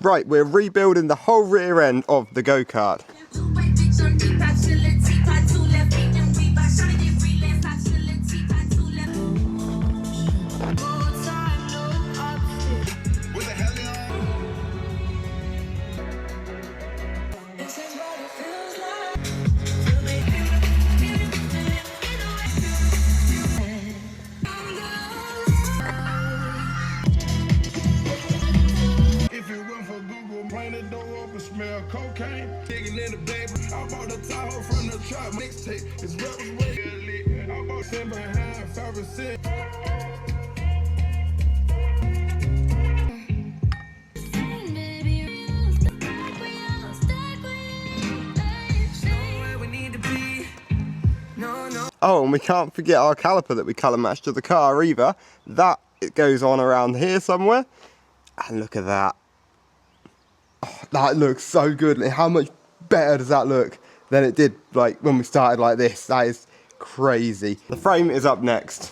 Right, we're rebuilding the whole rear end of the go-kart. Smell cocaine, digging in the baby. I bought the Tahoe from the truck mixtape. It's rappers way lit. I bought 10 behind 5%. Oh, and we can't forget our caliper that we colour matched to the car either. That, it goes on around here somewhere. And look at that. Oh, that looks so good. How much better does that look than it did like when we started like this? That is crazy. The frame is up next.